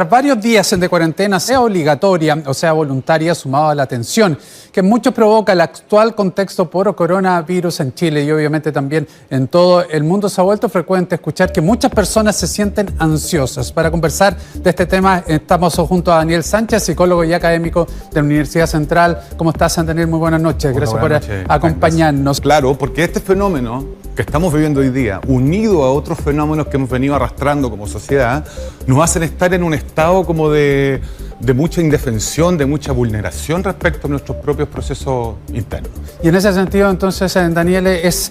Tras varios días de cuarentena, sea obligatoria o sea voluntaria, sumado a la tensión que mucho provoca el actual contexto por coronavirus en Chile y obviamente también en todo el mundo, se ha vuelto frecuente escuchar que muchas personas se sienten ansiosas. Para conversar de este tema estamos junto a Daniel Sánchez, psicólogo y académico de la Universidad Central. ¿Cómo estás, Daniel? Muy buenas noches. Gracias por acompañarnos. Claro, porque este fenómeno que estamos viviendo hoy día, unido a otros fenómenos que hemos venido arrastrando como sociedad, nos hacen estar en un estado como de mucha indefensión, de mucha vulneración respecto a nuestros propios procesos internos. Y en ese sentido, entonces, Daniel, ¿es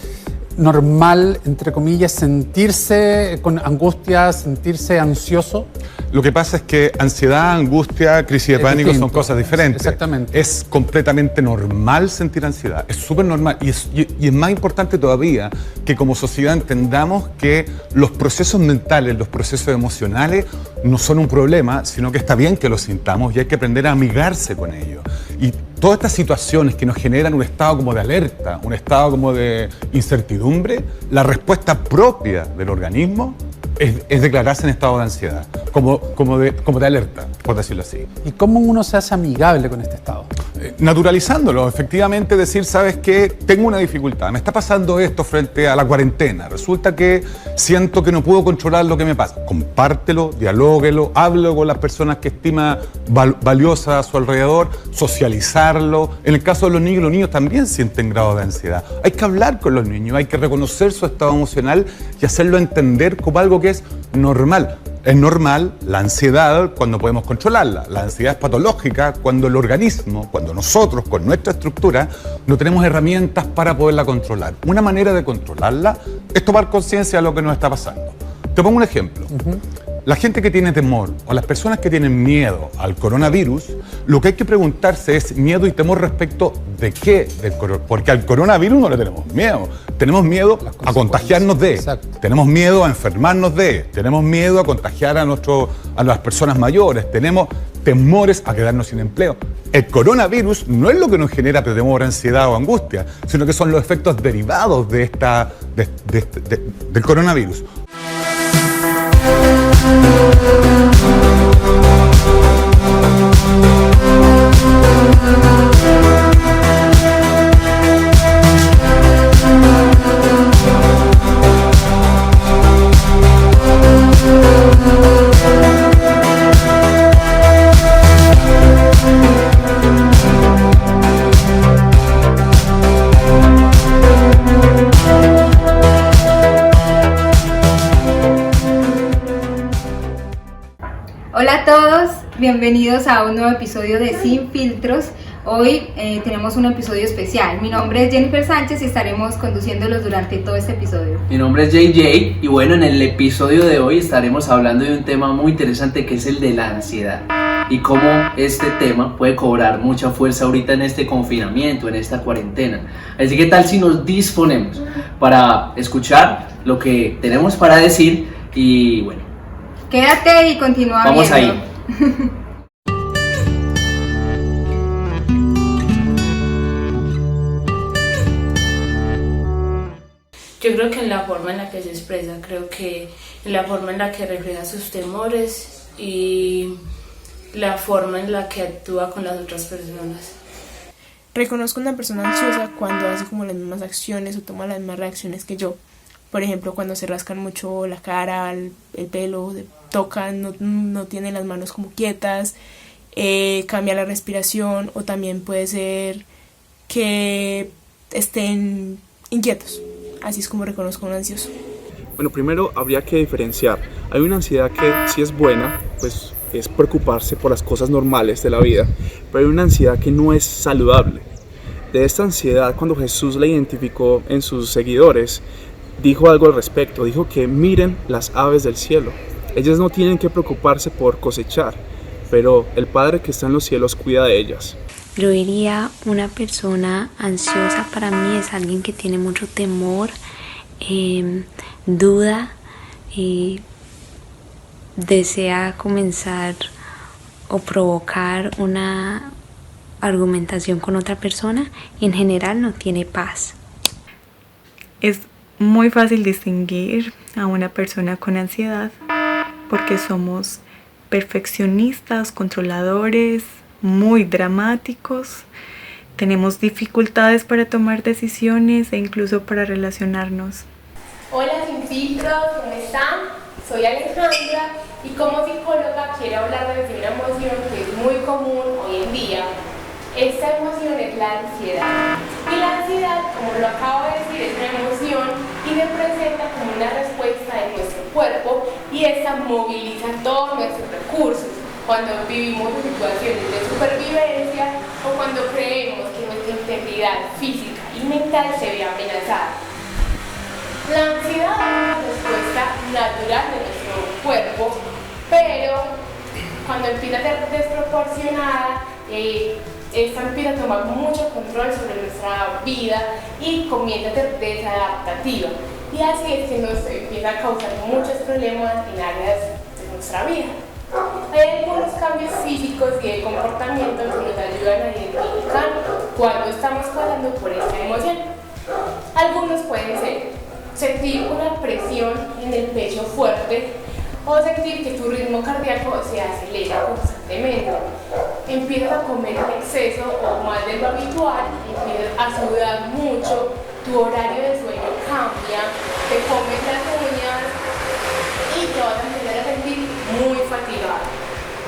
normal, entre comillas, sentirse con angustia, sentirse ansioso? Lo que pasa es que ansiedad, angustia, crisis de pánico son cosas diferentes. Exactamente. Es completamente normal sentir ansiedad, es súper normal. Y es más importante todavía que como sociedad entendamos que los procesos mentales, los procesos emocionales no son un problema, sino que está bien que los sintamos y hay que aprender a amigarse con ellos. Y todas estas situaciones que nos generan un estado como de alerta, un estado como de incertidumbre, la respuesta propia del organismo es declararse en estado de ansiedad, como de alerta, por decirlo así. ¿Y cómo uno se hace amigable con este estado? Naturalizándolo, efectivamente decir, ¿sabes qué? Tengo una dificultad, me está pasando esto frente a la cuarentena, resulta que siento que no puedo controlar lo que me pasa. Compártelo, dialóguelo, háblelo con las personas que estima valiosas a su alrededor, socializarlo. En el caso de los niños también sienten grado de ansiedad. Hay que hablar con los niños, hay que reconocer su estado emocional y hacerlo entender como algo que es normal. Es normal la ansiedad cuando podemos controlarla. La ansiedad es patológica cuando el organismo, cuando nosotros con nuestra estructura no tenemos herramientas para poderla controlar. Una manera de controlarla es tomar conciencia de lo que nos está pasando. Te pongo un ejemplo. La gente que tiene temor o las personas que tienen miedo al coronavirus, lo que hay que preguntarse es miedo y temor respecto de qué, porque al coronavirus no le tenemos miedo. Tenemos miedo a contagiarnos de, tenemos miedo a enfermarnos de, tenemos miedo a contagiar a las personas mayores, tenemos temores a quedarnos sin empleo. El coronavirus no es lo que nos genera temor, ansiedad o angustia, sino que son los efectos derivados del coronavirus. Hola a todos, bienvenidos a un nuevo episodio de Sin Filtros. Hoy tenemos un episodio especial. Mi nombre es Jennifer Sánchez y estaremos conduciéndolos durante todo este episodio. Mi nombre es JJ y bueno, en el episodio de hoy estaremos hablando de un tema muy interesante que es el de la ansiedad y cómo este tema puede cobrar mucha fuerza ahorita en este confinamiento, en esta cuarentena. Así que tal si nos disponemos para escuchar lo que tenemos para decir y bueno, quédate y continúa vamos viendo. ahí. Yo creo que en la forma en la que se expresa, creo que en la forma en la que refleja sus temores y la forma en la que actúa con las otras personas. Reconozco una persona ansiosa cuando hace como las mismas acciones o toma las mismas reacciones que yo. Por ejemplo, cuando se rascan mucho la cara, el pelo, tocan, no tienen las manos como quietas, cambia la respiración o también puede ser que estén inquietos. Así es como reconozco a un ansioso. Bueno, primero habría que diferenciar. Hay una ansiedad que sí es buena, pues es preocuparse por las cosas normales de la vida, pero hay una ansiedad que no es saludable. De esta ansiedad, cuando Jesús la identificó en sus seguidores, dijo algo al respecto, dijo que miren las aves del cielo. Ellas no tienen que preocuparse por cosechar, pero el Padre que está en los cielos cuida de ellas. Yo diría una persona ansiosa para mí es alguien que tiene mucho temor, duda y desea comenzar o provocar una argumentación con otra persona y en general no tiene paz. Es muy fácil distinguir a una persona con ansiedad porque somos perfeccionistas, controladores, muy dramáticos. Tenemos dificultades para tomar decisiones e incluso para relacionarnos. Hola Sin Filtros, ¿cómo están? Soy Alejandra y como psicóloga quiero hablarles de una emoción que es muy común hoy en día. Esta emoción es la ansiedad. Y la ansiedad, como lo acabo de decir, es una emoción y se presenta como una respuesta de nuestro cuerpo y esta moviliza todos nuestros recursos cuando vivimos en situaciones de supervivencia o cuando creemos que nuestra integridad física y mental se ve amenazada. La ansiedad es una respuesta natural de nuestro cuerpo, pero cuando empieza a ser desproporcionada, esta empieza a tomar mucho control sobre nuestra vida y comienza a ser desadaptativa. Y así es que nos empieza a causar muchos problemas en áreas de nuestra vida. Hay algunos cambios físicos y de comportamiento que nos ayudan a identificar cuando estamos pasando por esta emoción. Algunos pueden ser sentir una presión en el pecho fuerte o sentir que tu ritmo cardíaco se acelera constantemente. Empiezas a comer en exceso o más de lo habitual, empiezas a sudar mucho, tu horario de sueño cambia, te comes las uñas y te vas a empezar a sentir muy fatigado.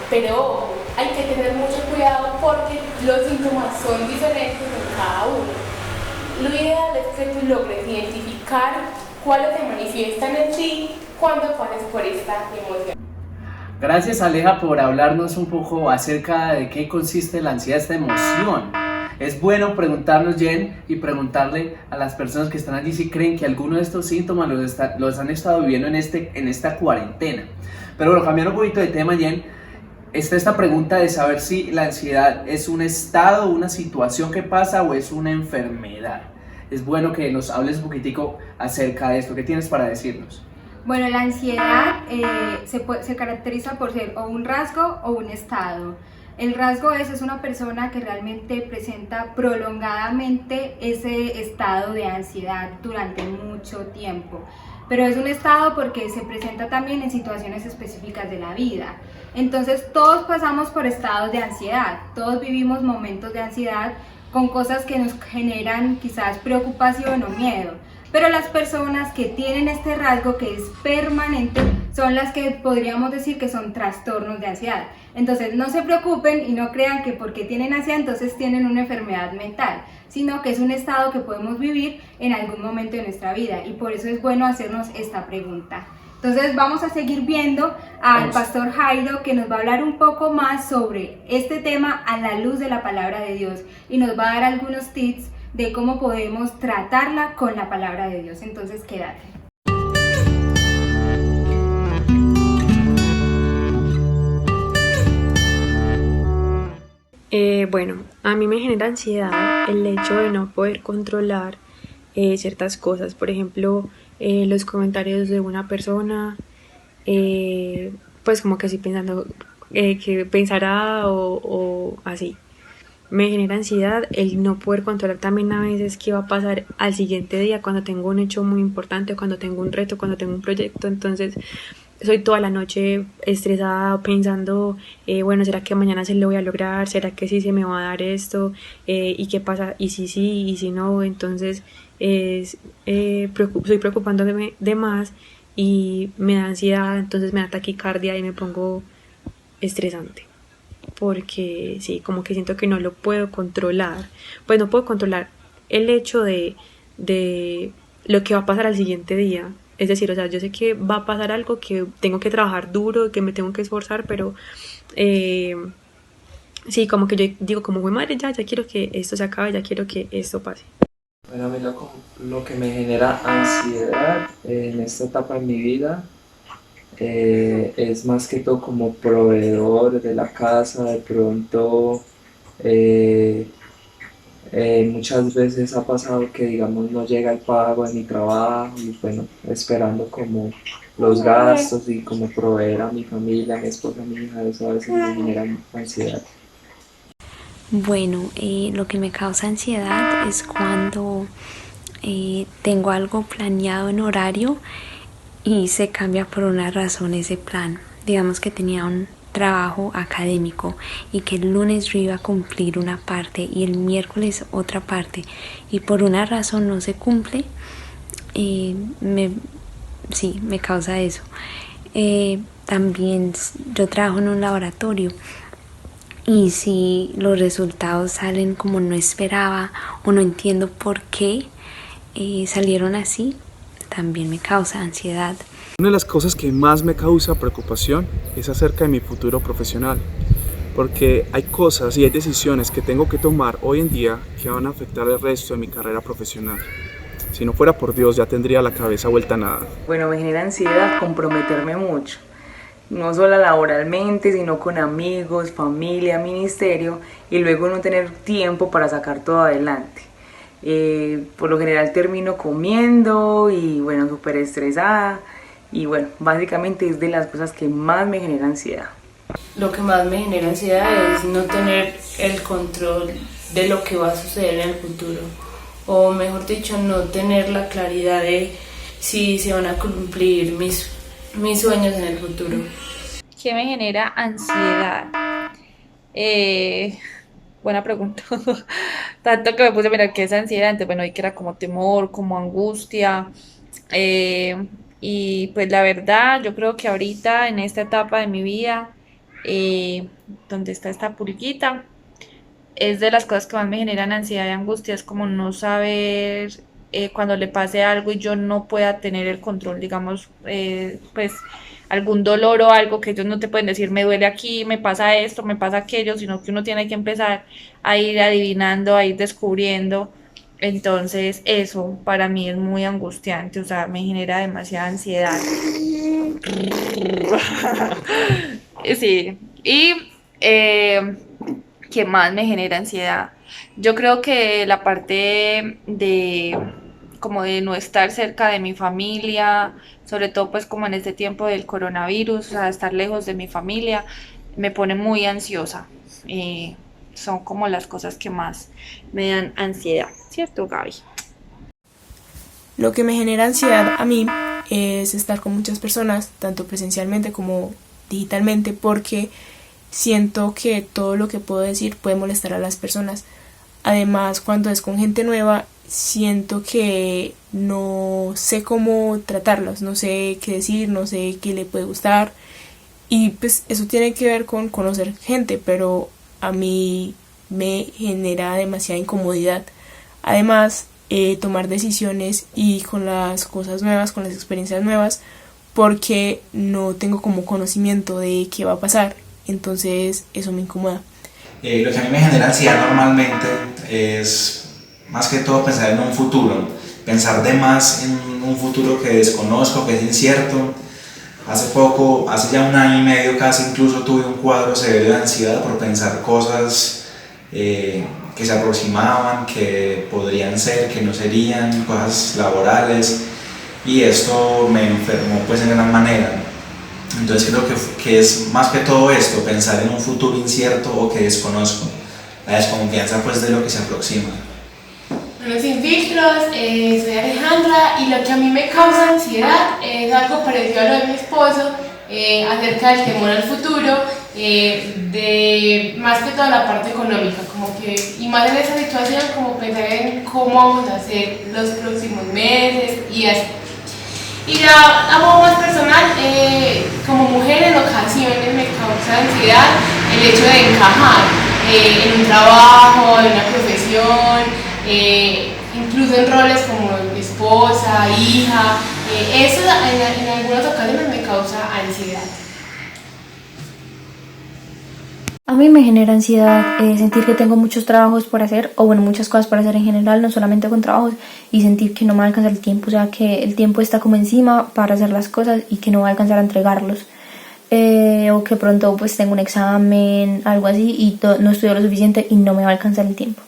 Pero ojo, hay que tener mucho cuidado porque los síntomas son diferentes en cada uno. Lo ideal es que tú logres identificar cuáles se manifiestan en ti cuando pases por esta emoción. Gracias Aleja por hablarnos un poco acerca de qué consiste la ansiedad, esta emoción. Es bueno preguntarnos, Jen, y preguntarle a las personas que están allí si creen que alguno de estos síntomas los han estado viviendo en esta cuarentena. Pero bueno, cambiando un poquito de tema, Jen, está esta pregunta de saber si la ansiedad es un estado, una situación que pasa o es una enfermedad. Es bueno que nos hables un poquitico acerca de esto. ¿Qué tienes para decirnos? Bueno, la ansiedad se caracteriza por ser o un rasgo o un estado. El rasgo es una persona que realmente presenta prolongadamente ese estado de ansiedad durante mucho tiempo. Pero es un estado porque se presenta también en situaciones específicas de la vida. Entonces todos pasamos por estados de ansiedad, todos vivimos momentos de ansiedad con cosas que nos generan quizás preocupación o miedo. Pero las personas que tienen este rasgo que es permanente son las que podríamos decir que son trastornos de ansiedad. Entonces no se preocupen y no crean que porque tienen ansiedad entonces tienen una enfermedad mental, sino que es un estado que podemos vivir en algún momento de nuestra vida y por eso es bueno hacernos esta pregunta. Entonces vamos a seguir viendo al pastor Jairo que nos va a hablar un poco más sobre este tema a la luz de la palabra de Dios y nos va a dar algunos tips de cómo podemos tratarla con la palabra de Dios. Entonces quédate. Bueno, a mí me genera ansiedad el hecho de no poder controlar ciertas cosas. Por ejemplo, los comentarios de una persona, pues como que así pensando que pensará o así. Me genera ansiedad el no poder controlar también a veces qué va a pasar al siguiente día cuando tengo un hecho muy importante, cuando tengo un reto, cuando tengo un proyecto. Entonces soy toda la noche estresada pensando, bueno, ¿será que mañana se lo voy a lograr? ¿Será que sí se me va a dar esto? ¿Y qué pasa? ¿Y si sí? ¿Y si no? Entonces estoy preocupándome de más y me da ansiedad, entonces me da taquicardia y me pongo estresante. Porque sí, como que siento que no lo puedo controlar. Pues no puedo controlar el hecho de lo que va a pasar al siguiente día. Es decir, o sea, yo sé que va a pasar algo, que tengo que trabajar duro, que me tengo que esforzar, pero sí, como que yo digo, como güey madre, ya quiero que esto se acabe, ya quiero que esto pase. Bueno, a mí lo que me genera ansiedad en esta etapa de mi vida es más que todo como proveedor de la casa. De pronto muchas veces ha pasado que digamos no llega el pago de mi trabajo y bueno, esperando como los gastos y como proveer a mi familia, a mi esposa, a mi hija, eso a veces me genera ansiedad. Bueno, lo que me causa ansiedad es cuando tengo algo planeado en horario y se cambia por una razón ese plan. Digamos que tenía trabajo académico y que el lunes yo iba a cumplir una parte y el miércoles otra parte y por una razón no se cumple, me causa eso. También yo trabajo en un laboratorio y si los resultados salen como no esperaba o no entiendo por qué salieron así, también me causa ansiedad. Una de las cosas que más me causa preocupación es acerca de mi futuro profesional, porque hay cosas y hay decisiones que tengo que tomar hoy en día que van a afectar el resto de mi carrera profesional. Si no fuera por Dios, ya tendría la cabeza vuelta a nada. Bueno, me genera ansiedad comprometerme mucho, no solo laboralmente, sino con amigos, familia, ministerio, y luego no tener tiempo para sacar todo adelante. Por lo general termino comiendo y bueno, súper estresada. Y bueno, básicamente es de las cosas que más me genera ansiedad. Lo que más me genera ansiedad es no tener el control de lo que va a suceder en el futuro. O mejor dicho, no tener la claridad de si se van a cumplir mis sueños en el futuro. ¿Qué me genera ansiedad? Buena pregunta. Tanto que me puse a mirar qué es ansiedad, entonces bueno, vi que era como temor, como angustia. Y pues la verdad, yo creo que ahorita en esta etapa de mi vida, donde está esta pulguita, es de las cosas que más me generan ansiedad y angustia, es como no saber cuando le pase algo y yo no pueda tener el control, digamos, pues algún dolor o algo que ellos no te pueden decir, me duele aquí, me pasa esto, me pasa aquello, sino que uno tiene que empezar a ir adivinando, a ir descubriendo. Entonces eso para mí es muy angustiante, o sea, me genera demasiada ansiedad. Sí, y ¿qué más me genera ansiedad? Yo creo que la parte de como de no estar cerca de mi familia, sobre todo pues como en este tiempo del coronavirus, o sea, estar lejos de mi familia, me pone muy ansiosa. Son como las cosas que más me dan ansiedad, ¿cierto, Gaby? Lo que me genera ansiedad a mí es estar con muchas personas, tanto presencialmente como digitalmente, porque siento que todo lo que puedo decir puede molestar a las personas. Además, cuando es con gente nueva, siento que no sé cómo tratarlos, no sé qué decir, no sé qué le puede gustar. Y pues eso tiene que ver con conocer gente, pero a mí me genera demasiada incomodidad. Además, tomar decisiones y con las cosas nuevas, con las experiencias nuevas, porque no tengo como conocimiento de qué va a pasar. Entonces eso me incomoda. Lo que a mí me genera ansiedad normalmente es más que todo pensar en un futuro, pensar de más en un futuro que desconozco, que es incierto. Hace ya 1 año y medio casi, incluso tuve un cuadro severo de ansiedad por pensar cosas que se aproximaban, que podrían ser, que no serían, cosas laborales, y esto me enfermó pues en gran manera. Entonces creo que es más que todo esto, pensar en un futuro incierto o que desconozco, la desconfianza pues de lo que se aproxima. Bueno, sin filtros, soy Alejandra y lo que a mí me causa ansiedad es algo parecido a lo de mi esposo, acerca del temor al futuro, de más que toda la parte económica, como que, y más en esa situación, como pensar en cómo vamos a hacer los próximos meses y así. Y ya a modo más personal, como mujer en ocasiones me causa ansiedad el hecho de encajar en un trabajo, en una profesión, incluso en roles como esposa, hija. Eso en algunas ocasiones me causa ansiedad. A mí me genera ansiedad sentir que tengo muchos trabajos por hacer, o bueno, muchas cosas por hacer en general, no solamente con trabajos, y sentir que no me va a alcanzar el tiempo, o sea, que el tiempo está como encima para hacer las cosas y que no va a alcanzar a entregarlos. O que pronto pues tengo un examen, algo así, y no estudio lo suficiente y no me va a alcanzar el tiempo.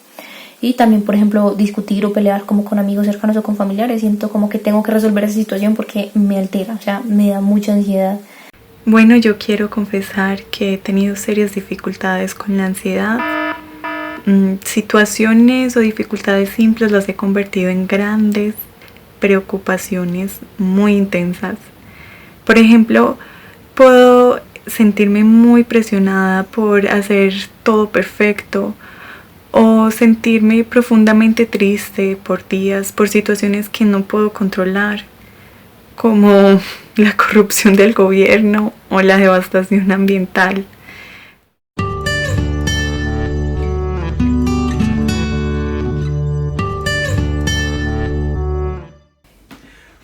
Y también, por ejemplo, discutir o pelear como con amigos cercanos o con familiares, siento como que tengo que resolver esa situación porque me altera, o sea, me da mucha ansiedad. Bueno, yo quiero confesar que he tenido serias dificultades con la ansiedad. Situaciones o dificultades simples las he convertido en grandes preocupaciones muy intensas. Por ejemplo, puedo sentirme muy presionada por hacer todo perfecto o sentirme profundamente triste por días, por situaciones que no puedo controlar, como la corrupción del gobierno o la devastación ambiental.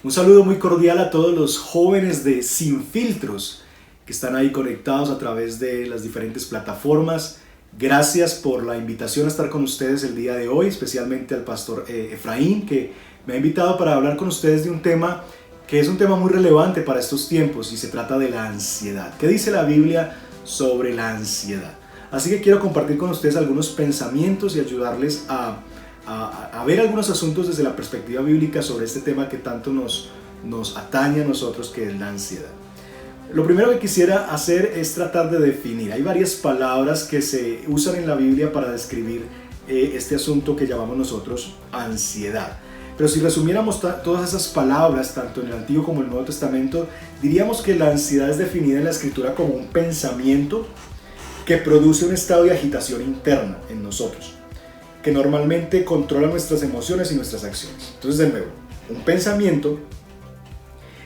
Un saludo muy cordial a todos los jóvenes de Sin Filtros que están ahí conectados a través de las diferentes plataformas. Gracias por la invitación a estar con ustedes el día de hoy, especialmente al pastor Efraín, que me ha invitado para hablar con ustedes de un tema que es un tema muy relevante para estos tiempos, y se trata de la ansiedad. ¿Qué dice la Biblia sobre la ansiedad? Así que quiero compartir con ustedes algunos pensamientos y ayudarles a ver algunos asuntos desde la perspectiva bíblica sobre este tema que tanto nos atañe a nosotros, que es la ansiedad. Lo primero que quisiera hacer es tratar de definir. Hay varias palabras que se usan en la Biblia para describir este asunto que llamamos nosotros ansiedad. Pero si resumiéramos todas esas palabras, tanto en el Antiguo como en el Nuevo Testamento, diríamos que la ansiedad es definida en la Escritura como un pensamiento que produce un estado de agitación interna en nosotros, que normalmente controla nuestras emociones y nuestras acciones. Entonces, de nuevo, un pensamiento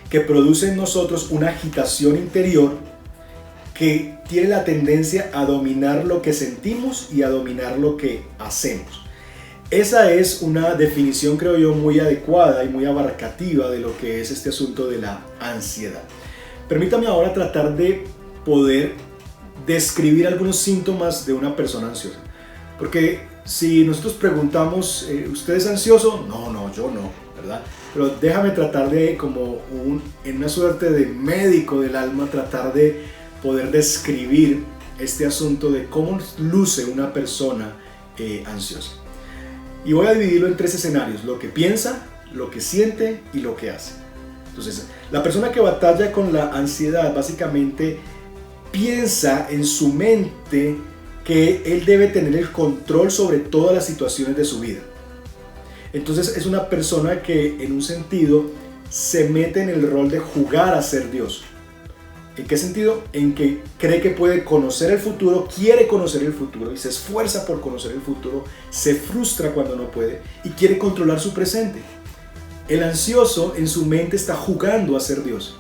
que produce en nosotros una agitación interior que tiene la tendencia a dominar lo que sentimos y a dominar lo que hacemos. Esa es una definición, creo yo, muy adecuada y muy abarcativa de lo que es este asunto de la ansiedad. Permítame ahora tratar de poder describir algunos síntomas de una persona ansiosa. Porque si nosotros preguntamos, ¿usted es ansioso? No, yo no, ¿verdad? Pero déjame tratar de, en una suerte de médico del alma, tratar de poder describir este asunto de cómo luce una persona ansiosa. Y voy a dividirlo en 3 escenarios: lo que piensa, lo que siente y lo que hace. Entonces, la persona que batalla con la ansiedad básicamente piensa en su mente que él debe tener el control sobre todas las situaciones de su vida. Entonces es una persona que, en un sentido, se mete en el rol de jugar a ser Dios. ¿En qué sentido? En que cree que puede conocer el futuro, quiere conocer el futuro y se esfuerza por conocer el futuro, se frustra cuando no puede y quiere controlar su presente. El ansioso en su mente está jugando a ser Dios.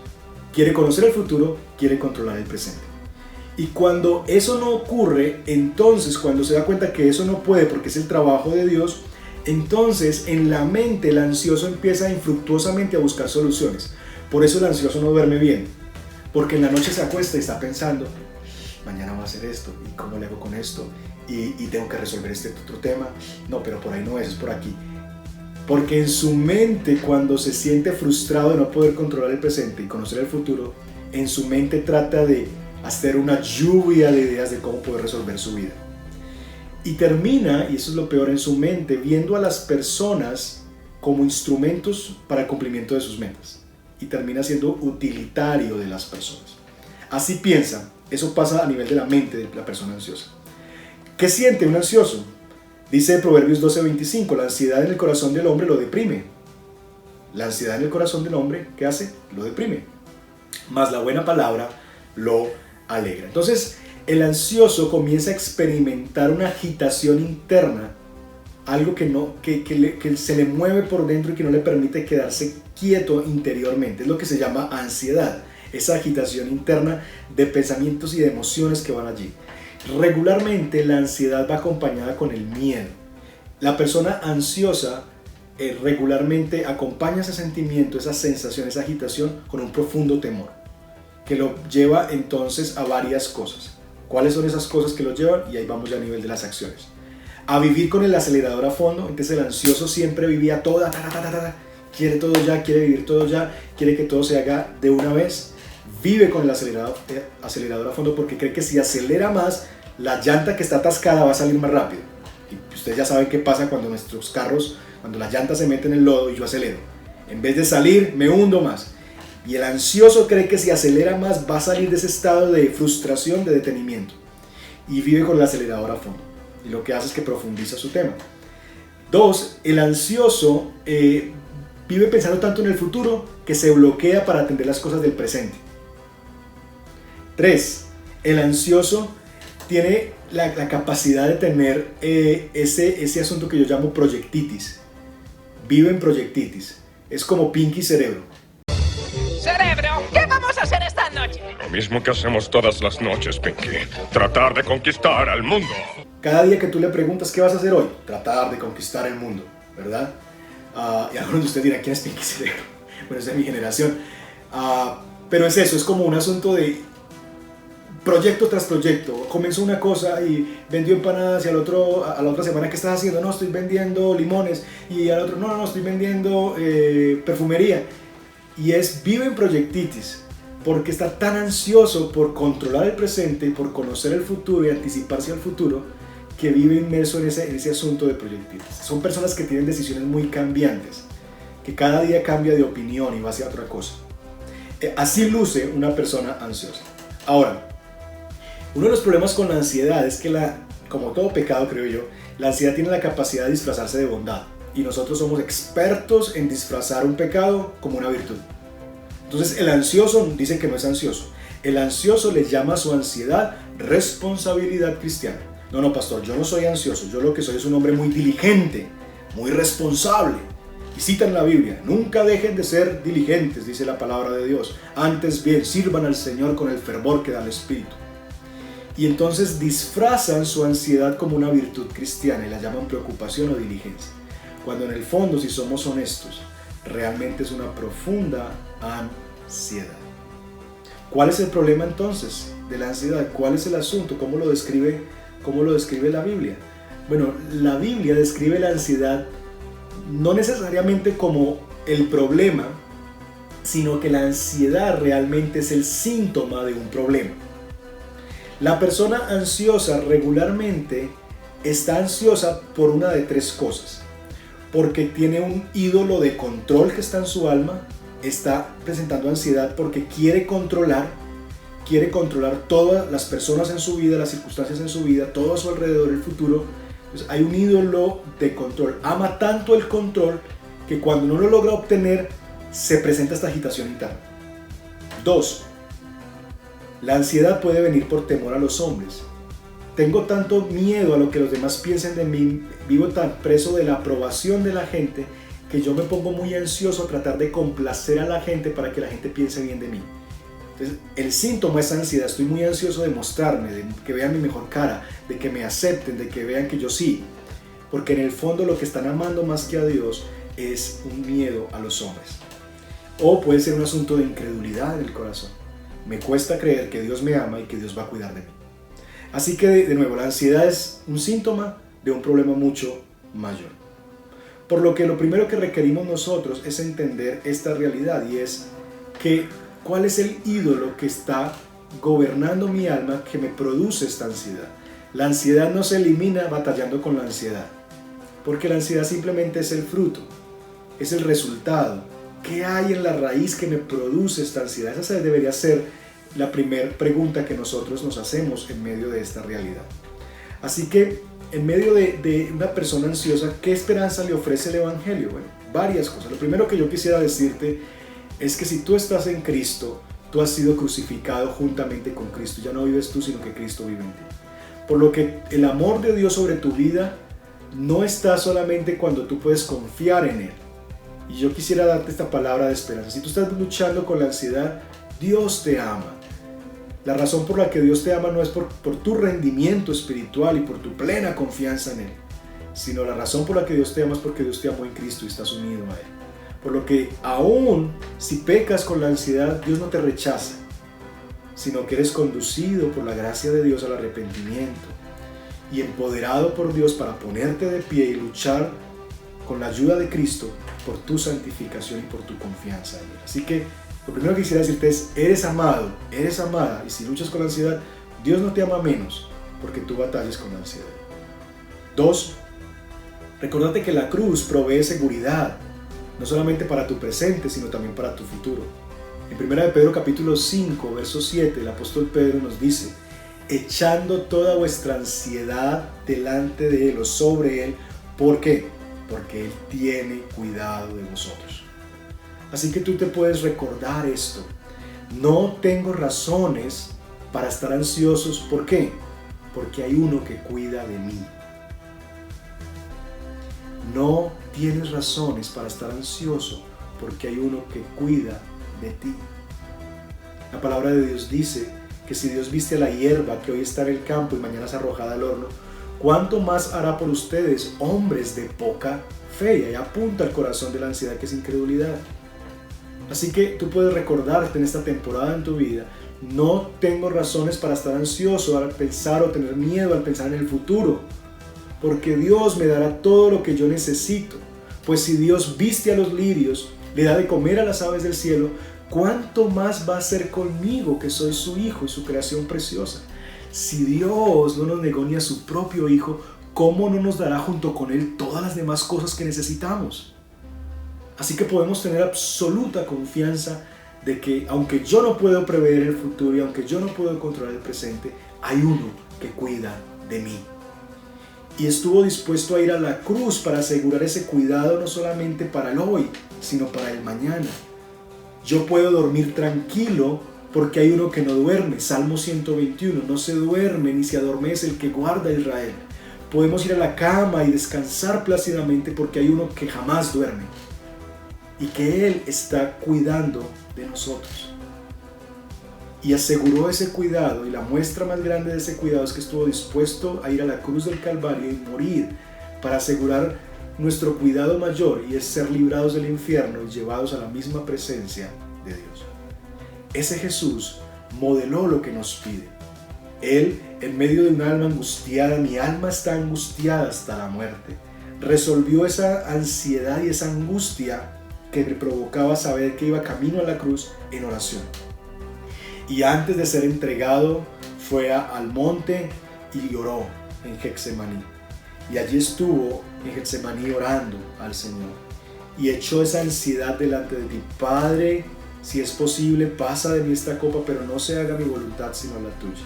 Quiere conocer el futuro, quiere controlar el presente. Y cuando eso no ocurre, entonces cuando se da cuenta que eso no puede porque es el trabajo de Dios, entonces en la mente el ansioso empieza infructuosamente a buscar soluciones. Por eso el ansioso no duerme bien, porque en la noche se acuesta y está pensando, mañana va a hacer esto, y cómo le hago con esto, y tengo que resolver este otro tema, no, pero por ahí no es por aquí. Porque en su mente, cuando se siente frustrado de no poder controlar el presente y conocer el futuro, en su mente trata de hacer una lluvia de ideas de cómo poder resolver su vida. Y termina, y eso es lo peor, en su mente viendo a las personas como instrumentos para el cumplimiento de sus metas. Y termina siendo utilitario de las personas. Así piensa, eso pasa a nivel de la mente de la persona ansiosa. ¿Qué siente un ansioso? Dice Proverbios 12:25, la ansiedad en el corazón del hombre lo deprime. La ansiedad en el corazón del hombre, ¿qué hace? Lo deprime. Mas la buena palabra lo alegra. Entonces, el ansioso comienza a experimentar una agitación interna, algo que se le mueve por dentro y que no le permite quedarse quieto interiormente. Es lo que se llama ansiedad, esa agitación interna de pensamientos y de emociones que van allí. Regularmente la ansiedad va acompañada con el miedo. La persona ansiosa regularmente acompaña ese sentimiento, esa sensación, esa agitación con un profundo temor, que lo lleva entonces a varias cosas. ¿Cuáles son esas cosas que lo llevan? Y ahí vamos ya a nivel de las acciones. A vivir con el acelerador a fondo. Entonces el ansioso siempre vivía toda, quiere todo ya, quiere vivir todo ya, quiere que todo se haga de una vez. Vive con el acelerador a fondo porque cree que si acelera más, la llanta que está atascada va a salir más rápido. Y ustedes ya saben qué pasa cuando nuestros carros, cuando la llanta se mete en el lodo y yo acelero. En vez de salir, me hundo más. Y el ansioso cree que si acelera más va a salir de ese estado de frustración, de detenimiento. Y vive con el acelerador a fondo. Y lo que hace es que profundiza su tema. 2. El ansioso vive pensando tanto en el futuro que se bloquea para atender las cosas del presente. 3. El ansioso tiene la capacidad de tener ese asunto que yo llamo proyectitis. Vive en proyectitis. Es como Pinky Cerebro. Cerebro, ¿qué vamos a hacer esta noche? Lo mismo que hacemos todas las noches, Pinky. Tratar de conquistar al mundo. Cada día que tú le preguntas ¿qué vas a hacer hoy? Tratar de conquistar el mundo, ¿verdad? Y algunos de ustedes dirán, ¿quién es Pinky Cerebro? Bueno, es de mi generación. Pero es eso, es como un asunto de proyecto tras proyecto. Comenzó una cosa y vendió empanadas y a la otra semana ¿qué estás haciendo? No, estoy vendiendo limones. Y al otro, no, estoy vendiendo perfumería. Y vive en proyectitis, porque está tan ansioso por controlar el presente, por conocer el futuro y anticiparse al futuro, que vive inmerso en ese asunto de proyectitis. Son personas que tienen decisiones muy cambiantes, que cada día cambia de opinión y va hacia otra cosa. Así luce una persona ansiosa. Ahora, uno de los problemas con la ansiedad es que, como todo pecado creo yo, la ansiedad tiene la capacidad de disfrazarse de bondad. Y nosotros somos expertos en disfrazar un pecado como una virtud. Entonces el ansioso dice que no es ansioso. El ansioso le llama a su ansiedad responsabilidad cristiana. No, pastor, yo no soy ansioso. Yo lo que soy es un hombre muy diligente, muy responsable. Y citan la Biblia: nunca dejen de ser diligentes, dice la palabra de Dios. Antes bien, sirvan al Señor con el fervor que da el Espíritu. Y entonces disfrazan su ansiedad como una virtud cristiana y la llaman preocupación o diligencia. Cuando en el fondo, si somos honestos, realmente es una profunda ansiedad. ¿Cuál es el problema entonces de la ansiedad? ¿Cuál es el asunto? ¿Cómo lo describe la Biblia? Bueno, la Biblia describe la ansiedad no necesariamente como el problema, sino que la ansiedad realmente es el síntoma de un problema. La persona ansiosa regularmente está ansiosa por una de tres cosas. Porque tiene un ídolo de control que está en su alma, está presentando ansiedad porque quiere controlar todas las personas en su vida, las circunstancias en su vida, todo a su alrededor, el futuro. Entonces, hay un ídolo de control. Ama tanto el control que cuando no lo logra obtener, se presenta esta agitación interna. 2. La ansiedad puede venir por temor a los hombres. Tengo tanto miedo a lo que los demás piensen de mí, vivo tan preso de la aprobación de la gente, que yo me pongo muy ansioso a tratar de complacer a la gente para que la gente piense bien de mí. Entonces, el síntoma es ansiedad. Estoy muy ansioso de mostrarme, de que vean mi mejor cara, de que me acepten, de que vean que yo sí. Porque en el fondo lo que están amando más que a Dios es un miedo a los hombres. O puede ser un asunto de incredulidad en el corazón. Me cuesta creer que Dios me ama y que Dios va a cuidar de mí. Así que, de nuevo, la ansiedad es un síntoma de un problema mucho mayor. Por lo que lo primero que requerimos nosotros es entender esta realidad, y es que cuál es el ídolo que está gobernando mi alma que me produce esta ansiedad. La ansiedad no se elimina batallando con la ansiedad, porque la ansiedad simplemente es el fruto, es el resultado. ¿Qué hay en la raíz que me produce esta ansiedad? Esa debería ser la primera pregunta que nosotros nos hacemos en medio de esta realidad. Así que, en medio de una persona ansiosa, ¿qué esperanza le ofrece el Evangelio? Bueno, varias cosas. Lo primero que yo quisiera decirte es que si tú estás en Cristo, tú has sido crucificado juntamente con Cristo. Ya no vives tú, sino que Cristo vive en ti. Por lo que el amor de Dios sobre tu vida no está solamente cuando tú puedes confiar en Él. Y yo quisiera darte esta palabra de esperanza. Si tú estás luchando con la ansiedad, Dios te ama. La razón por la que Dios te ama no es por tu rendimiento espiritual y por tu plena confianza en Él, sino la razón por la que Dios te ama es porque Dios te amó en Cristo y estás unido a Él. Por lo que aún si pecas con la ansiedad, Dios no te rechaza, sino que eres conducido por la gracia de Dios al arrepentimiento y empoderado por Dios para ponerte de pie y luchar con la ayuda de Cristo por tu santificación y por tu confianza en Él. Así que lo primero que quisiera decirte es: eres amado, eres amada, y si luchas con la ansiedad, Dios no te ama menos porque tú batalles con la ansiedad. 2. Recordate que la cruz provee seguridad, no solamente para tu presente, sino también para tu futuro. En 1 Pedro capítulo 5, verso 7, el apóstol Pedro nos dice: echando toda vuestra ansiedad delante de Él o sobre Él. ¿Por qué? Porque Él tiene cuidado de vosotros. Así que tú te puedes recordar esto: no tengo razones para estar ansiosos. ¿Por qué? Porque hay uno que cuida de mí. No tienes razones para estar ansioso porque hay uno que cuida de ti. La palabra de Dios dice que si Dios viste a la hierba que hoy está en el campo y mañana es arrojada al horno, ¿cuánto más hará por ustedes, hombres de poca fe? Y ahí apunta al corazón de la ansiedad, que es incredulidad. Así que tú puedes recordarte en esta temporada en tu vida: no tengo razones para estar ansioso al pensar o tener miedo al pensar en el futuro, porque Dios me dará todo lo que yo necesito. Pues si Dios viste a los lirios, le da de comer a las aves del cielo, ¿cuánto más va a hacer conmigo, que soy su hijo y su creación preciosa? Si Dios no nos negó ni a su propio hijo, ¿cómo no nos dará junto con él todas las demás cosas que necesitamos? Así que podemos tener absoluta confianza de que, aunque yo no puedo prever el futuro y aunque yo no puedo controlar el presente, hay uno que cuida de mí. Y estuvo dispuesto a ir a la cruz para asegurar ese cuidado, no solamente para el hoy, sino para el mañana. Yo puedo dormir tranquilo porque hay uno que no duerme. Salmo 121, no se duerme ni se adormece el que guarda a Israel. Podemos ir a la cama y descansar plácidamente porque hay uno que jamás duerme y que Él está cuidando de nosotros. Y aseguró ese cuidado, y la muestra más grande de ese cuidado es que estuvo dispuesto a ir a la cruz del Calvario y morir para asegurar nuestro cuidado mayor, y es ser librados del infierno y llevados a la misma presencia de Dios. Ese Jesús modeló lo que nos pide. Él, en medio de un alma angustiada, mi alma está angustiada hasta la muerte, resolvió esa ansiedad y esa angustia que le provocaba saber que iba camino a la cruz en oración. Y antes de ser entregado fue al monte y oró en Getsemaní. Y allí estuvo en Getsemaní orando al Señor. Y echó esa ansiedad delante de ti. Padre, si es posible, pasa de mí esta copa, pero no se haga mi voluntad sino la tuya.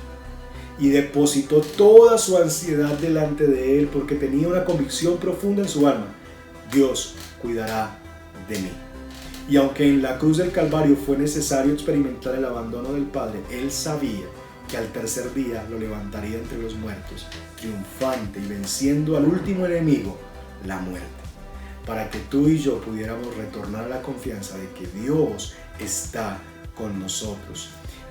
Y depositó toda su ansiedad delante de Él porque tenía una convicción profunda en su alma: Dios cuidará de mí. Y aunque en la cruz del Calvario fue necesario experimentar el abandono del Padre, Él sabía que al tercer día lo levantaría entre los muertos, triunfante y venciendo al último enemigo, la muerte, para que tú y yo pudiéramos retornar a la confianza de que Dios está con nosotros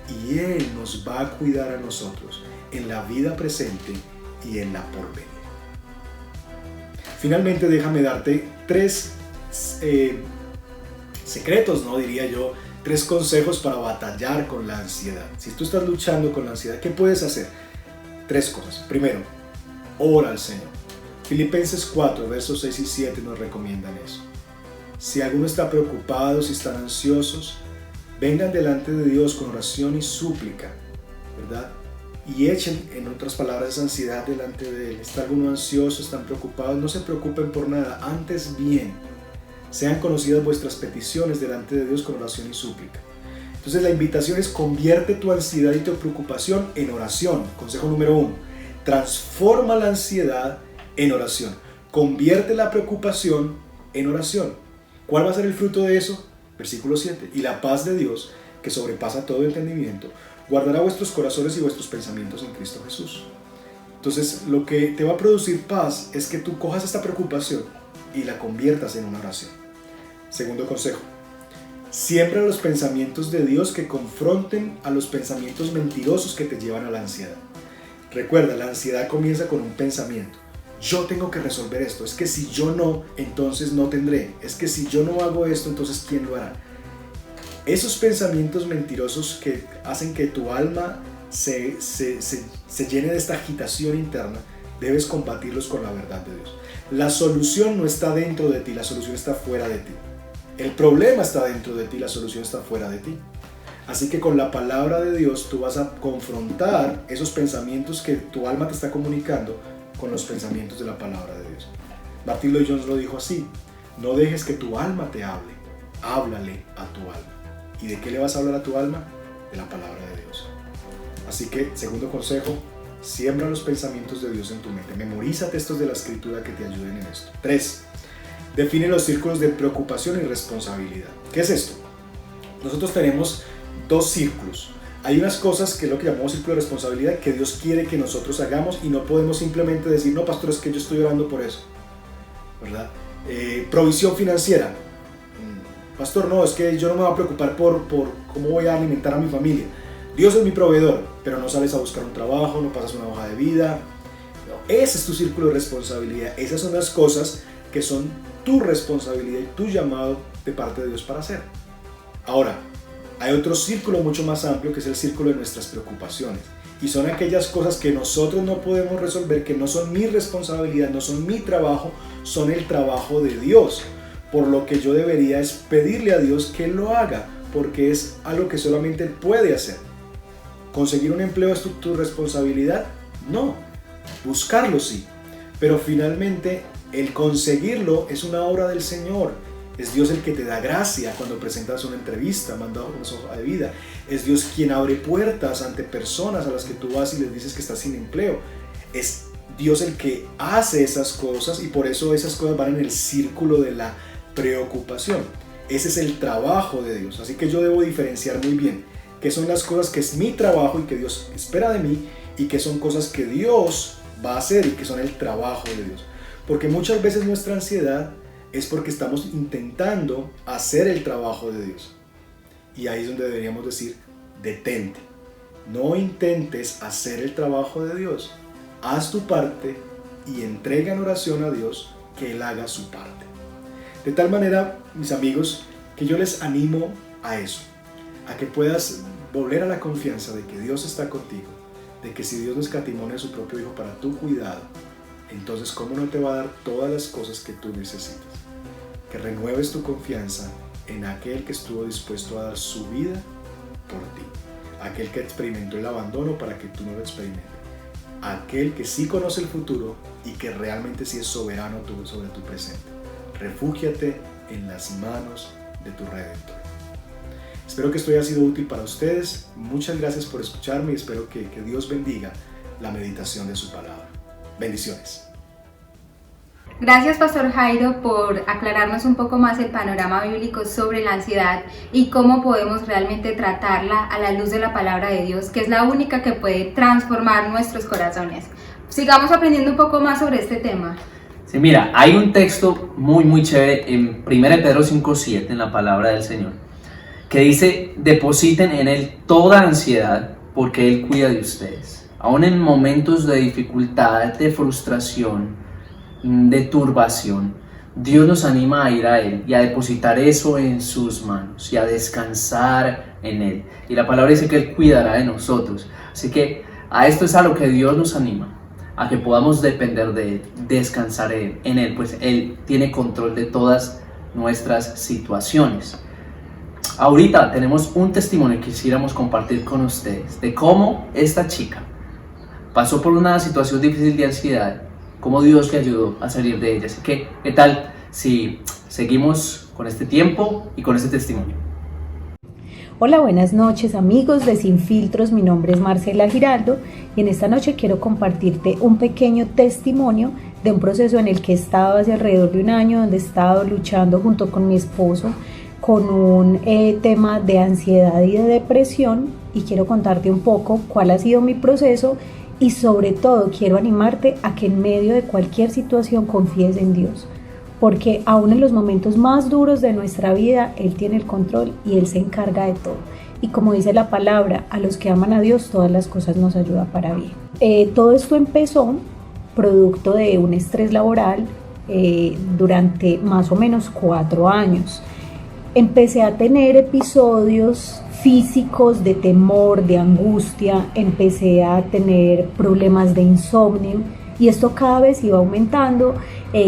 y Él nos va a cuidar a nosotros en la vida presente y en la porvenir. Finalmente, déjame darte tres secretos, ¿no? Diría yo, 3 consejos para batallar con la ansiedad. Si tú estás luchando con la ansiedad, ¿qué puedes hacer? 3 cosas. Primero, ora al Señor. Filipenses 4, versos 6 y 7 nos recomiendan eso. Si alguno está preocupado, si están ansiosos, vengan delante de Dios con oración y súplica, ¿verdad? Y echen, en otras palabras, esa ansiedad delante de Él. ¿Está alguno ansioso? ¿Están preocupados? No se preocupen por nada, antes bien sean conocidas vuestras peticiones delante de Dios con oración y súplica. Entonces la invitación es: convierte tu ansiedad y tu preocupación en oración. Consejo número 1, transforma la ansiedad en oración. Convierte la preocupación en oración. ¿Cuál va a ser el fruto de eso? Versículo 7. Y la paz de Dios, que sobrepasa todo entendimiento, guardará vuestros corazones y vuestros pensamientos en Cristo Jesús. Entonces lo que te va a producir paz es que tú cojas esta preocupación y la conviertas en una oración. Segundo consejo: siembra los pensamientos de Dios que confronten a los pensamientos mentirosos que te llevan a la ansiedad. Recuerda, la ansiedad comienza con un pensamiento: yo tengo que resolver esto, es que si yo no, entonces no tendré, es que si yo no hago esto, entonces ¿quién lo hará? Esos pensamientos mentirosos que hacen que tu alma se llene de esta agitación interna, debes combatirlos con la verdad de Dios. La solución no está dentro de ti, la solución está fuera de ti. El problema está dentro de ti, la solución está fuera de ti. Así que con la palabra de Dios tú vas a confrontar esos pensamientos que tu alma te está comunicando con los pensamientos de la palabra de Dios. Martin Lloyd-Jones lo dijo así: no dejes que tu alma te hable, háblale a tu alma. ¿Y de qué le vas a hablar a tu alma? De la palabra de Dios. Así que, segundo consejo: siembra los pensamientos de Dios en tu mente. Memorízate textos de la Escritura que te ayuden en esto. 3. Define los círculos de preocupación y responsabilidad. ¿Qué es esto? Nosotros tenemos 2 círculos. hay unas cosas que es lo que llamamos círculo de responsabilidad que Dios quiere que nosotros hagamos y no podemos simplemente decir, no, pastor, es que yo estoy orando por eso, ¿verdad? Provisión financiera. Pastor, no, es que yo no me voy a preocupar por cómo voy a alimentar a mi familia. Dios es mi proveedor, pero no sales a buscar un trabajo, no pasas una hoja de vida. No, ese es tu círculo de responsabilidad. Esas son las cosas que son tu responsabilidad y tu llamado de parte de Dios para hacer. Ahora, hay otro círculo mucho más amplio que es el círculo de nuestras preocupaciones. Y son aquellas cosas que nosotros no podemos resolver, que no son mi responsabilidad, no son mi trabajo, son el trabajo de Dios. Por lo que yo debería es pedirle a Dios que lo haga, porque es algo que solamente Él puede hacer. ¿Conseguir un empleo es tu responsabilidad? No. Buscarlo sí. Pero finalmente el conseguirlo es una obra del Señor. Es Dios el que te da gracia cuando presentas una entrevista, mandado una hoja de vida. Es Dios quien abre puertas ante personas a las que tú vas y les dices que estás sin empleo. Es Dios el que hace esas cosas y por eso esas cosas van en el círculo de la preocupación. Ese es el trabajo de Dios. Así que yo debo diferenciar muy bien qué son las cosas que es mi trabajo y que Dios espera de mí y qué son cosas que Dios va a hacer y que son el trabajo de Dios. Porque muchas veces nuestra ansiedad es porque estamos intentando hacer el trabajo de Dios. Y ahí es donde deberíamos decir, detente. No intentes hacer el trabajo de Dios. Haz tu parte y entrega en oración a Dios que Él haga su parte. De tal manera, mis amigos, que yo les animo a eso, a que puedas volver a la confianza de que Dios está contigo, de que si Dios no escatimó a su propio Hijo para tu cuidado, entonces ¿cómo no te va a dar todas las cosas que tú necesitas? Que renueves tu confianza en aquel que estuvo dispuesto a dar su vida por ti, aquel que experimentó el abandono para que tú no lo experimentes, aquel que sí conoce el futuro y que realmente sí es soberano sobre tu presente. Refúgiate en las manos de tu Redentor. Espero que esto haya sido útil para ustedes. Muchas gracias por escucharme y espero que Dios bendiga la meditación de su palabra. Bendiciones. Gracias, Pastor Jairo, por aclararnos un poco más el panorama bíblico sobre la ansiedad y cómo podemos realmente tratarla a la luz de la palabra de Dios, que es la única que puede transformar nuestros corazones. Sigamos aprendiendo un poco más sobre este tema. Sí, mira, hay un texto muy chévere en 1 Pedro 5:7 en la palabra del Señor, que dice, depositen en Él toda ansiedad porque Él cuida de ustedes. Aún en momentos de dificultad, de frustración, de turbación, Dios nos anima a ir a Él y a depositar eso en sus manos y a descansar en Él. Y la palabra dice que Él cuidará de nosotros. Así que a esto es a lo que Dios nos anima, a que podamos depender de Él, descansar en Él, pues Él tiene control de todas nuestras situaciones. Ahorita tenemos un testimonio que quisiéramos compartir con ustedes de cómo esta chica pasó por una situación difícil de ansiedad, cómo Dios le ayudó a salir de ella. Así que, ¿qué tal si seguimos con este tiempo y con este testimonio? Hola, buenas noches amigos de Sin Filtros, mi nombre es Marcela Giraldo y en esta noche quiero compartirte un pequeño testimonio de un proceso en el que he estado hace alrededor de un año, donde he estado luchando junto con mi esposo con un tema de ansiedad y de depresión, y quiero contarte un poco cuál ha sido mi proceso y sobre todo quiero animarte a que en medio de cualquier situación confíes en Dios, porque aún en los momentos más duros de nuestra vida Él tiene el control y Él se encarga de todo. Y como dice la palabra, a los que aman a Dios todas las cosas nos ayudan para bien. Todo esto empezó producto de un estrés laboral durante más o menos 4 años. Empecé a tener episodios físicos de temor, de angustia, empecé a tener problemas de insomnio y esto cada vez iba aumentando,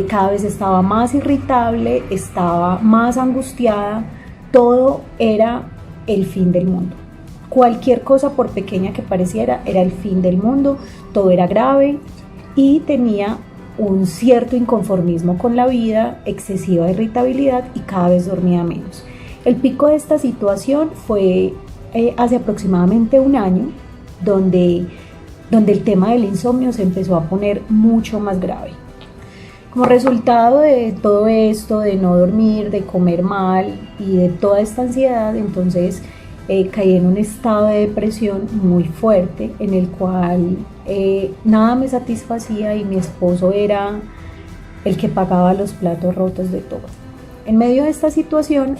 cada vez estaba más irritable, estaba más angustiada, todo era el fin del mundo. Cualquier cosa, por pequeña que pareciera, era el fin del mundo, todo era grave y tenía un cierto inconformismo con la vida, excesiva irritabilidad y cada vez dormía menos. El pico de esta situación fue hace aproximadamente un año, donde el tema del insomnio se empezó a poner mucho más grave. Como resultado de todo esto, de no dormir, de comer mal y de toda esta ansiedad, entonces caí en un estado de depresión muy fuerte en el cual nada me satisfacía y mi esposo era el que pagaba los platos rotos de todo. En medio de esta situación,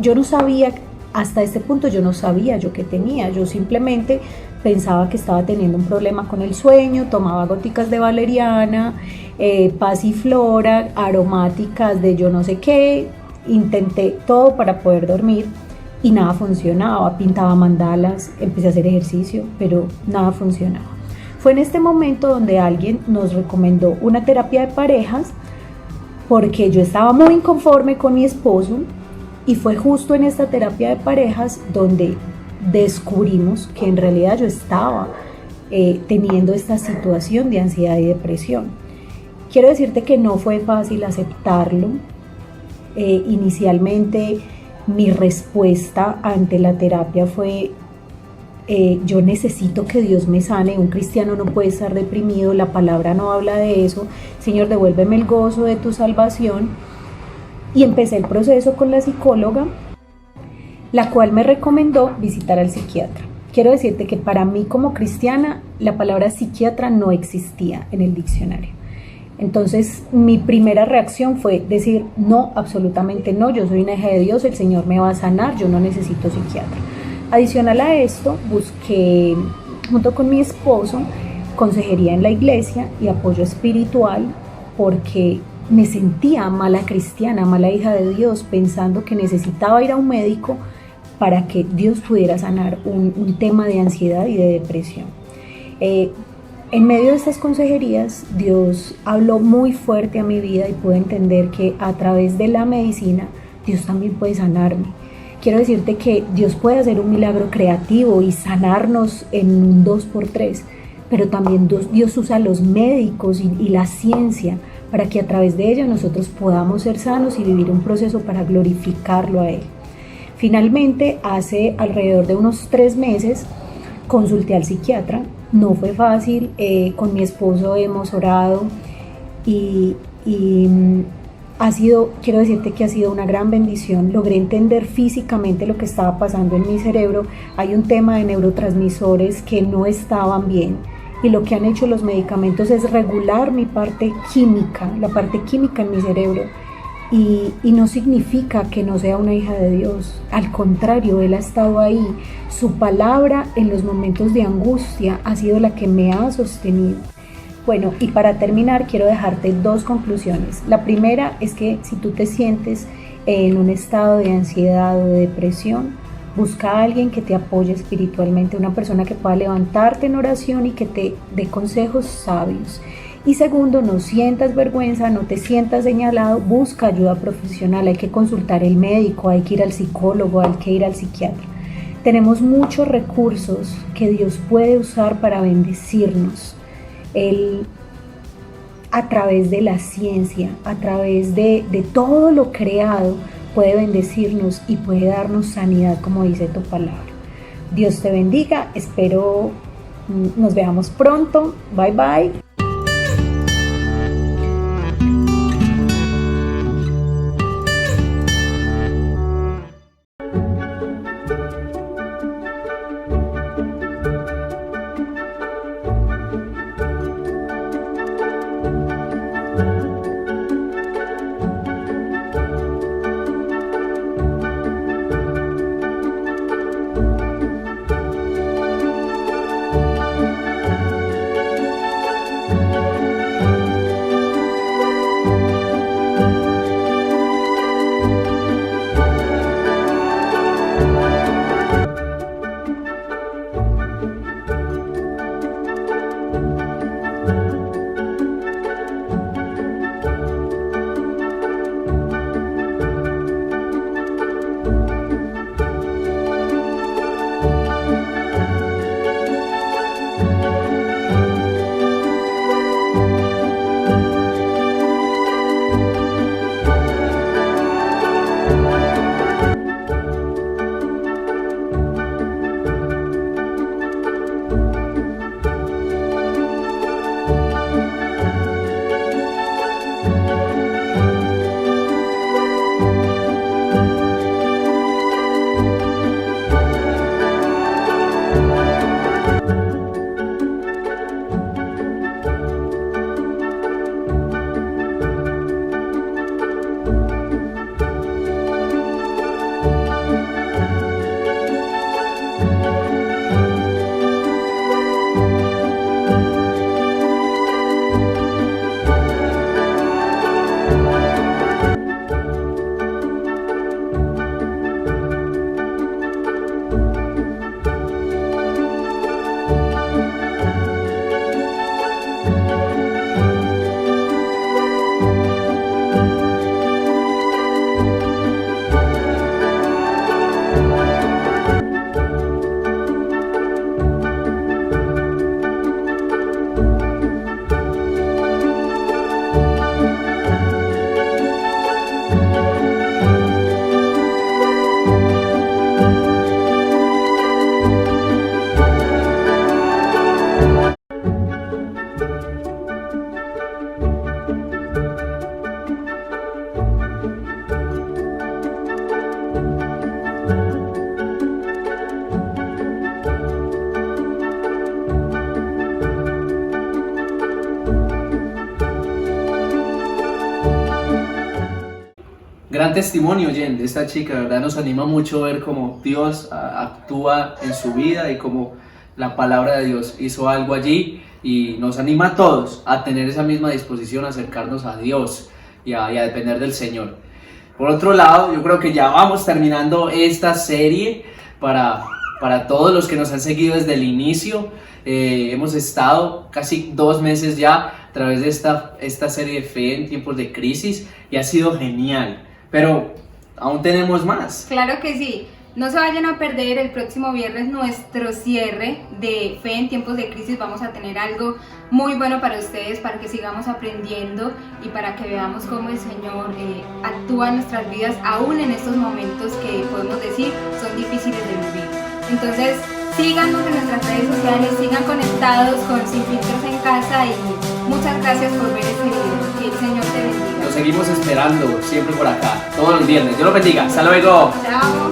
yo no sabía, hasta este punto yo no sabía yo qué tenía, yo simplemente pensaba que estaba teniendo un problema con el sueño, tomaba góticas de valeriana, pasiflora, aromáticas de yo no sé qué, intenté todo para poder dormir y nada funcionaba, pintaba mandalas, empecé a hacer ejercicio, pero nada funcionaba. Fue en este momento donde alguien nos recomendó una terapia de parejas porque yo estaba muy inconforme con mi esposo y fue justo en esta terapia de parejas donde descubrimos que en realidad yo estaba teniendo esta situación de ansiedad y depresión. Quiero decirte que no fue fácil aceptarlo. Inicialmente mi respuesta ante la terapia fue yo necesito que Dios me sane, un cristiano no puede estar deprimido, la palabra no habla de eso, Señor, devuélveme el gozo de tu salvación. Y empecé el proceso con la psicóloga, la cual me recomendó visitar al psiquiatra. Quiero decirte que para mí como cristiana la palabra psiquiatra no existía en el diccionario. Entonces mi primera reacción fue decir no, absolutamente no, yo soy una hija de Dios, el Señor me va a sanar, yo no necesito psiquiatra. Adicional a esto, busqué junto con mi esposo consejería en la iglesia y apoyo espiritual porque me sentía mala cristiana, mala hija de Dios, pensando que necesitaba ir a un médico para que Dios pudiera sanar un tema de ansiedad y de depresión. En medio de estas consejerías, Dios habló muy fuerte a mi vida y pude entender que a través de la medicina, Dios también puede sanarme. Quiero decirte que Dios puede hacer un milagro creativo y sanarnos en un 2x3, pero también Dios usa los médicos y la ciencia para que a través de ella nosotros podamos ser sanos y vivir un proceso para glorificarlo a Él. Finalmente, hace alrededor de unos 3 meses, consulté al psiquiatra. No fue fácil, con mi esposo hemos orado y quiero decirte que ha sido una gran bendición. Logré entender físicamente lo que estaba pasando en mi cerebro. Hay un tema de neurotransmisores que no estaban bien y lo que han hecho los medicamentos es regular mi parte química, la parte química en mi cerebro. Y no significa que no sea una hija de Dios, al contrario, Él ha estado ahí. Su palabra en los momentos de angustia ha sido la que me ha sostenido. Bueno, y para terminar quiero dejarte 2 conclusiones. La primera es que si tú te sientes en un estado de ansiedad o de depresión, busca a alguien que te apoye espiritualmente, una persona que pueda levantarte en oración y que te dé consejos sabios. Y segundo, no sientas vergüenza, no te sientas señalado, busca ayuda profesional, hay que consultar al médico, hay que ir al psicólogo, hay que ir al psiquiatra. Tenemos muchos recursos que Dios puede usar para bendecirnos. Él, a través de la ciencia, a través de todo lo creado, puede bendecirnos y puede darnos sanidad, como dice tu palabra. Dios te bendiga, espero nos veamos pronto. Bye bye. Gran testimonio, Jen, de esta chica, ¿verdad? Nos anima mucho ver cómo Dios actúa en su vida y cómo la palabra de Dios hizo algo allí, y nos anima a todos a tener esa misma disposición, a acercarnos a Dios y a depender del Señor. Por otro lado, yo creo que ya vamos terminando esta serie para todos los que nos han seguido desde el inicio. Hemos estado casi 2 meses ya a través de esta serie de fe en tiempos de crisis y ha sido genial, pero aún tenemos más. Claro que sí. No se vayan a perder el próximo viernes nuestro cierre de Fe en Tiempos de Crisis. Vamos a tener algo muy bueno para ustedes, para que sigamos aprendiendo y para que veamos cómo el Señor actúa en nuestras vidas, aún en estos momentos que podemos decir son difíciles de vivir. Entonces, síganos en nuestras redes sociales, sigan conectados con Sin Filtros en casa, y muchas gracias por ver este video. Que el Señor te bendiga. Nos seguimos esperando siempre por acá, todos los viernes. Dios los bendiga. Hasta luego. Chao.